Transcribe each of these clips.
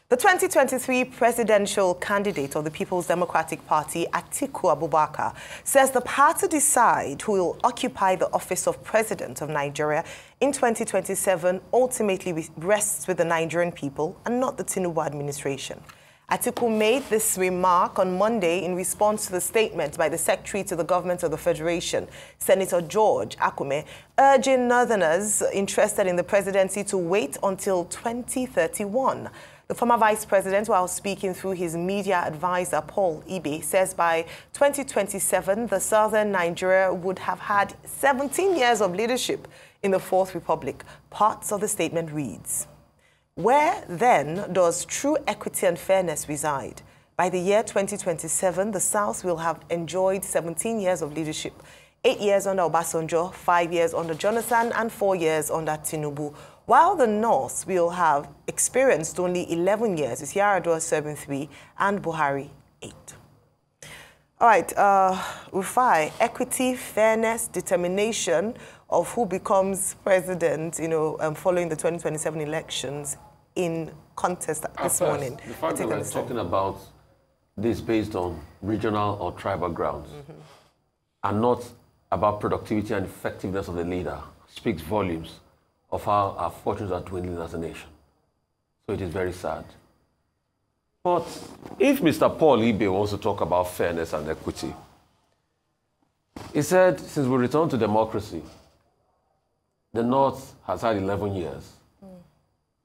The 2023 presidential candidate of the People's Democratic Party, Atiku Abubakar, says the party decide who will occupy the office of President of Nigeria in 2027 ultimately rests with the Nigerian people and not the Tinubu administration. Atiku made this remark on Monday in response to the statement by the Secretary to the Government of the Federation, Senator George Akume, urging Northerners interested in the presidency to wait until 2031. The former vice president, while speaking through his media advisor, Paul Ibe, says by 2027, the southern Nigeria would have had 17 years of leadership in the Fourth Republic. Parts of the statement reads, "Where then does true equity and fairness reside? By the year 2027, the South will have enjoyed 17 years of leadership, 8 years under Obasanjo, 5 years under Jonathan, and 4 years under Tinubu, while the North will have experienced only 11 years, with Yar'Adua serving 3 and Buhari 8. All right, Rufai, equity, fairness, determination of who becomes president, following the 2027 elections in contest this morning. The fact that we're talking about this based on regional or tribal grounds and not about productivity and effectiveness of the leader speaks volumes of how our fortunes are dwindling as a nation. So it is very sad. But if Mr. Paul Ibe wants to talk about fairness and equity, he said, since we returned to democracy, the North has had 11 years.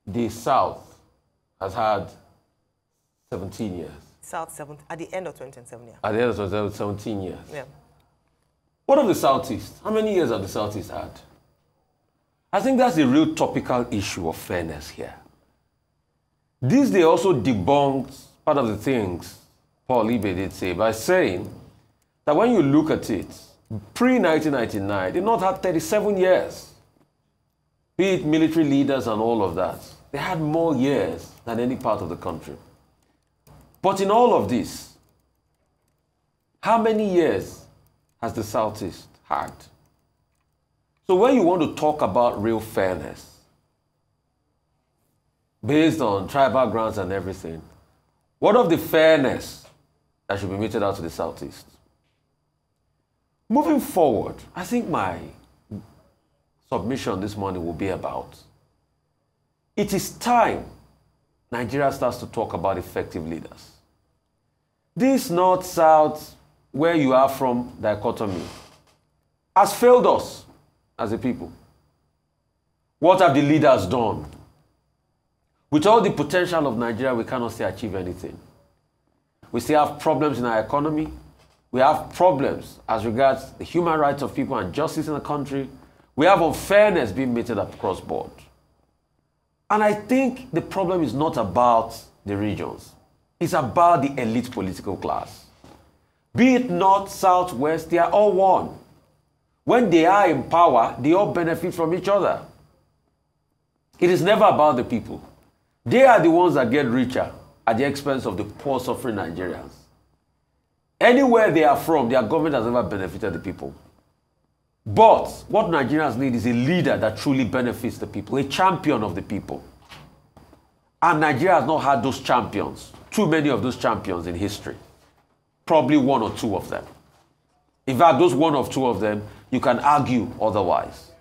The South has had 17 years. South, at the end of 2027, yeah. At the end of 2027, 17 years. Yeah. What of the Southeast? How many years have the Southeast had? I think that's the real topical issue of fairness here. This, they also debunked part of the things Paul Ibe did say by saying that when you look at it, pre-1999, the North had 37 years. Be it military leaders and all of that. They had more years than any part of the country. But in all of this, how many years has the Southeast had? So when you want to talk about real fairness, based on tribal grounds and everything, what of the fairness that should be meted out to the Southeast? Moving forward, I think my submission this morning will be about, it is time Nigeria starts to talk about effective leaders. This North-South, where you are from dichotomy, has failed us as a people. What have the leaders done? With all the potential of Nigeria, we cannot still achieve anything. We still have problems in our economy. We have problems as regards the human rights of people and justice in the country. We have unfairness being meted across board. And I think the problem is not about the regions. It's about the elite political class. Be it North, South, West, they are all one. When they are in power, they all benefit from each other. It is never about the people. They are the ones that get richer at the expense of the poor, suffering Nigerians. Anywhere they are from, their government has never benefited the people. But what Nigerians need is a leader that truly benefits the people, a champion of the people. And Nigeria has not had those champions, too many of those champions in history. Probably one or two of them. In fact, those one or two of them, you can argue otherwise.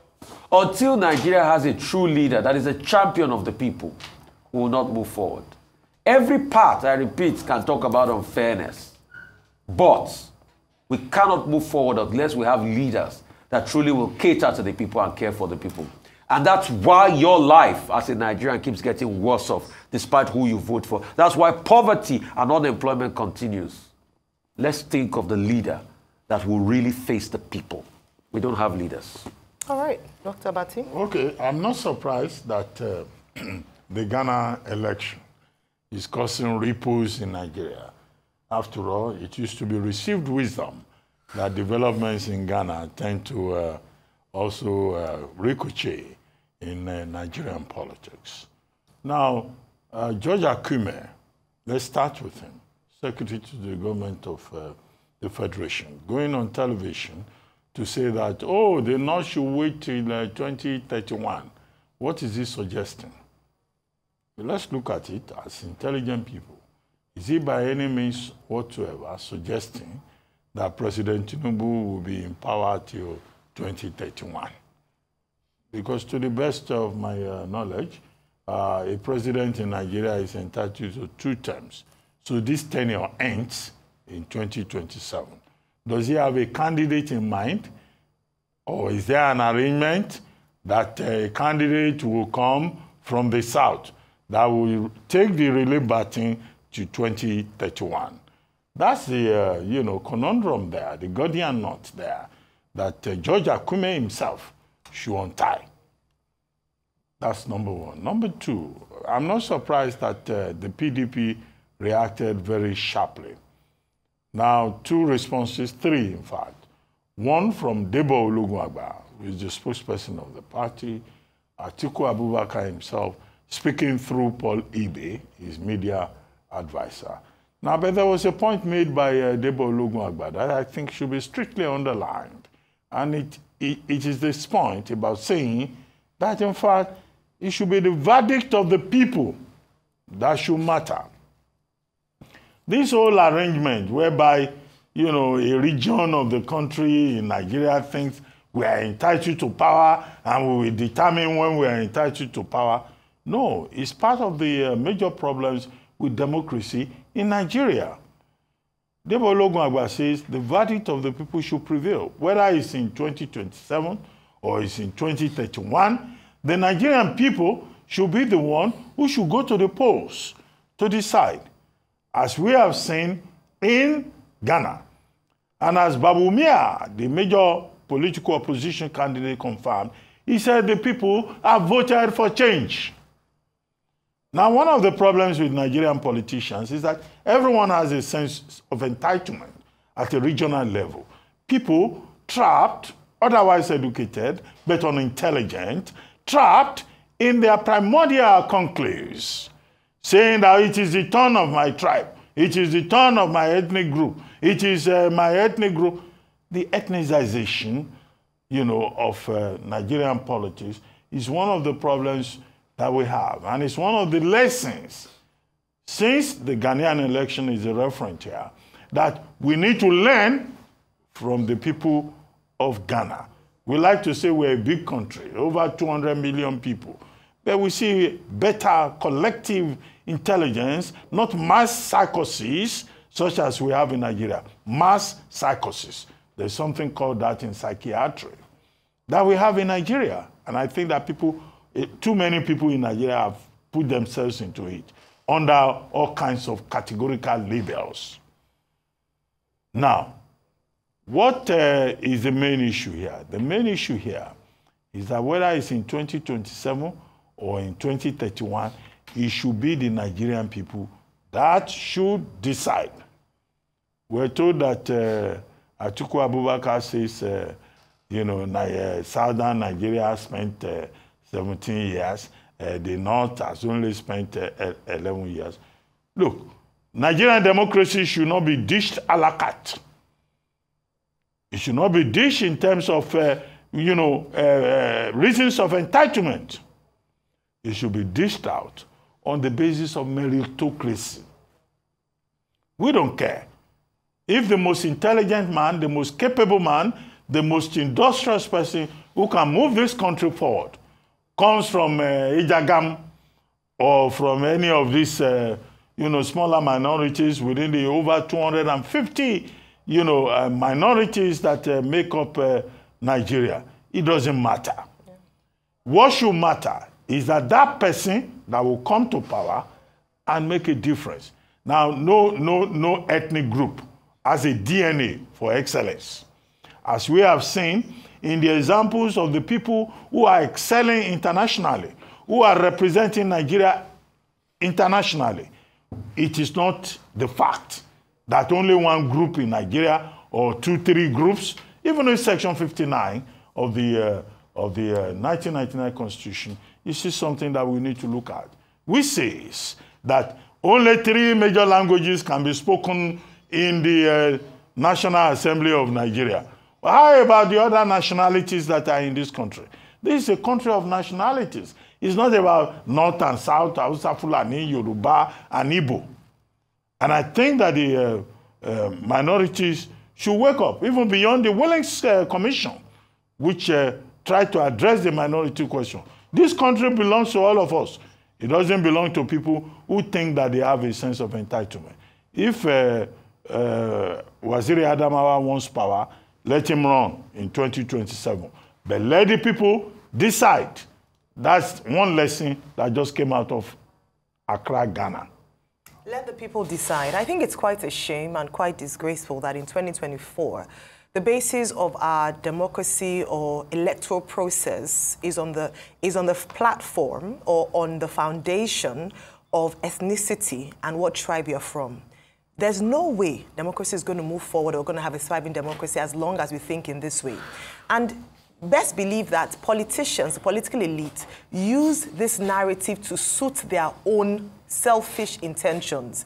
Until Nigeria has a true leader that is a champion of the people, we will not move forward. Every part, I repeat, can talk about unfairness. But we cannot move forward unless we have leaders that truly will cater to the people and care for the people. And that's why your life as a Nigerian keeps getting worse off, despite who you vote for. That's why poverty and unemployment continues. Let's think of the leader that will really face the people. We don't have leaders. All right, Dr. Abati. Okay, I'm not surprised that the Ghana election is causing ripples in Nigeria. After all, it used to be received wisdom that developments in Ghana tend to also ricochet in Nigerian politics. Now, George Akume, let's start with him, Secretary to the Government of the Federation, going on television to say that, oh, the North should wait till 2031. What is he suggesting? let's look at it as intelligent people. Is he by any means whatsoever suggesting that President Tinubu will be in power till 2031? Because to the best of my knowledge, a president in Nigeria is entitled to 2 terms. So this tenure ends in 2027. Does he have a candidate in mind? Or is there an arrangement that a candidate will come from the south that will take the relay baton to 2031? That's the conundrum there, the Gordian knot there, that George Akume himself should untie. That's number one. Number two, I'm not surprised that the PDP reacted very sharply. Now, 2 responses, 3 in fact. One from Debo Olugunagba, who is the spokesperson of the party, Atiku Abubakar himself, speaking through Paul Ibe, his media advisor. Now, but there was a point made by Debo Olugunagba that I think should be strictly underlined. And it is this point about saying that, in fact, it should be the verdict of the people that should matter. This whole arrangement whereby, a region of the country in Nigeria thinks we are entitled to power and we will determine when we are entitled to power. No, it's part of the major problems with democracy in Nigeria. Debo Olugunagba says the verdict of the people should prevail. Whether it's in 2027 or it's in 2031, the Nigerian people should be the one who should go to the polls to decide, as we have seen in Ghana. And as Babumia, the major political opposition candidate, confirmed, he said the people have voted for change. Now, one of the problems with Nigerian politicians is that everyone has a sense of entitlement at a regional level. People trapped, otherwise educated, but unintelligent, trapped in their primordial conclaves, saying that it is the turn of my tribe, it is the turn of my ethnic group, it is my ethnic group. The ethnicization, of Nigerian politics is one of the problems that we have. And it's one of the lessons, since the Ghanaian election is a reference here, that we need to learn from the people of Ghana. We like to say we're a big country, over 200 million people. But we see better collective intelligence, not mass psychosis, such as we have in Nigeria. Mass psychosis. There's something called that in psychiatry that we have in Nigeria. And I think that too many people in Nigeria have put themselves into it under all kinds of categorical labels. Now, what is the main issue here? The main issue here is that whether it's in 2027 or in 2031, it should be the Nigerian people that should decide. We're told that Atiku Abubakar says, southern Nigeria spent 17 years. The North has only spent 11 years. Look, Nigerian democracy should not be dished a la carte. It should not be dished in terms of, reasons of entitlement. It should be dished out on the basis of meritocracy. We don't care. If the most intelligent man, the most capable man, the most industrious person who can move this country forward comes from Ijagam or from any of these, smaller minorities within the over 250, minorities that make up Nigeria, it doesn't matter. Yeah. What should matter is that person that will come to power and make a difference. Now, no ethnic group has a DNA for excellence. As we have seen in the examples of the people who are excelling internationally, who are representing Nigeria internationally, it is not the fact that only one group in Nigeria or 2-3 groups, even in Section 59 of the 1999 Constitution, this is something that we need to look at. We say that only 3 major languages can be spoken in the National Assembly of Nigeria. How about the other nationalities that are in this country? This is a country of nationalities. It's not about North and South, Hausa, Fulani, Yoruba, and Igbo. And I think that the minorities should wake up, even beyond the Willings Commission, which tried to address the minority question. This country belongs to all of us. It doesn't belong to people who think that they have a sense of entitlement. If Waziri Adamawa wants power, let him run in 2027. But let the people decide. That's one lesson that just came out of Accra, Ghana. Let the people decide. I think it's quite a shame and quite disgraceful that in 2024, the basis of our democracy or electoral process is on the platform or on the foundation of ethnicity and what tribe you're from. There's no way democracy is going to move forward or going to have a thriving democracy as long as we think in this way. And best believe that politicians, the political elite, use this narrative to suit their own selfish intentions.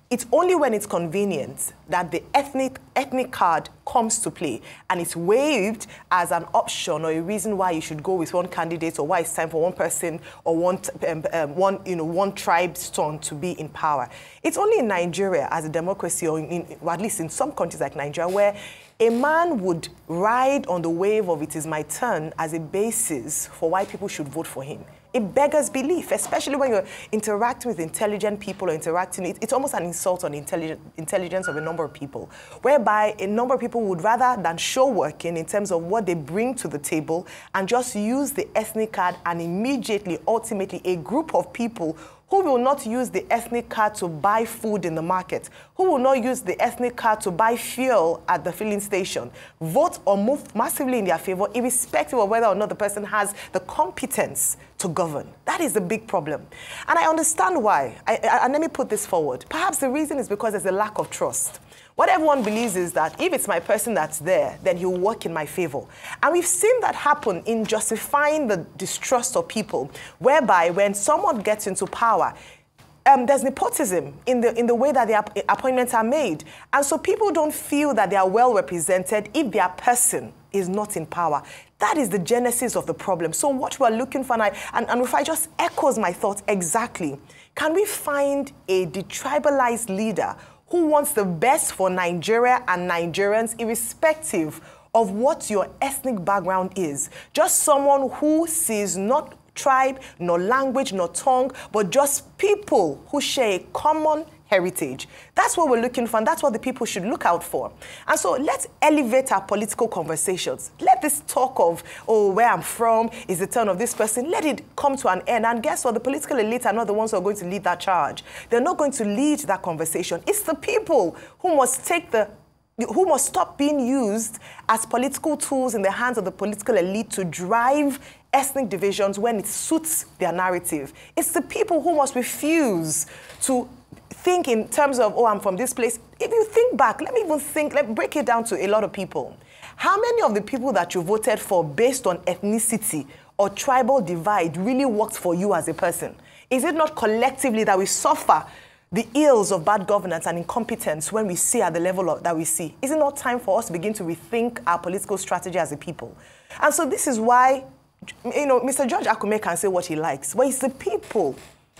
It's only when it's convenient that the ethnic card comes to play and it's waived as an option or a reason why you should go with one candidate or why it's time for one person or one tribe's turn to be in power. It's only in Nigeria as a democracy, or at least in some countries like Nigeria, where a man would ride on the wave of "it is my turn" as a basis for why people should vote for him. It beggars belief, especially when you're interacting with intelligent people or it's almost an insult on intelligence of a number of people, whereby a number of people would, rather than show working in terms of what they bring to the table, and just use the ethnic card, and immediately, ultimately, a group of people who will not use the ethnic card to buy food in the market, who will not use the ethnic card to buy fuel at the filling station, vote or move massively in their favor, irrespective of whether or not the person has the competence to govern. That is the big problem. And I understand why. And let me put this forward. Perhaps the reason is because there's a lack of trust. What everyone believes is that if it's my person that's there, then he'll work in my favor. And we've seen that happen in justifying the distrust of people, whereby when someone gets into power, there's nepotism in the way that the appointments are made. And so people don't feel that they are well represented if their person is not in power. That is the genesis of the problem. So what we're looking for, and if I just echoes my thoughts exactly, can we find a detribalized leader who wants the best for Nigeria and Nigerians, irrespective of what your ethnic background is? Just someone who sees not tribe, nor language, nor tongue, but just people who share a common heritage. That's what we're looking for, and that's what the people should look out for. And so let's elevate our political conversations. Let this talk of, oh, where I'm from is the turn of this person, let it come to an end. And guess what? The political elite are not the ones who are going to lead that charge. They're not going to lead that conversation. It's the people who must stop being used as political tools in the hands of the political elite to drive ethnic divisions when it suits their narrative. It's the people who must refuse to think in terms of, oh, I'm from this place. If you think back, let's break it down to a lot of people. How many of the people that you voted for based on ethnicity or tribal divide really worked for you as a person? Is it not collectively that we suffer the ills of bad governance and incompetence when we see at the level that we see? Is it not time for us to begin to rethink our political strategy as a people? And so this is why, Mr. George Akume can say what he likes, but it's the people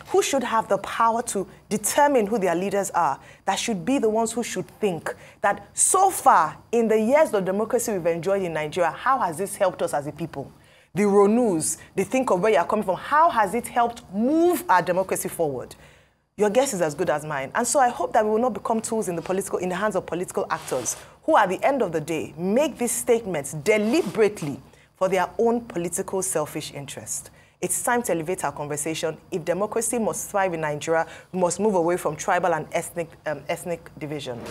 who should have the power to determine who their leaders are, that should be the ones who should think that so far, in the years of democracy we've enjoyed in Nigeria, how has this helped us as a people? The Ronus, they think of where you're coming from. How has it helped move our democracy forward? Your guess is as good as mine. And so I hope that we will not become tools in the hands of political actors who, at the end of the day, make these statements deliberately for their own political selfish interest. It's time to elevate our conversation. If democracy must thrive in Nigeria, we must move away from tribal and ethnic divisions.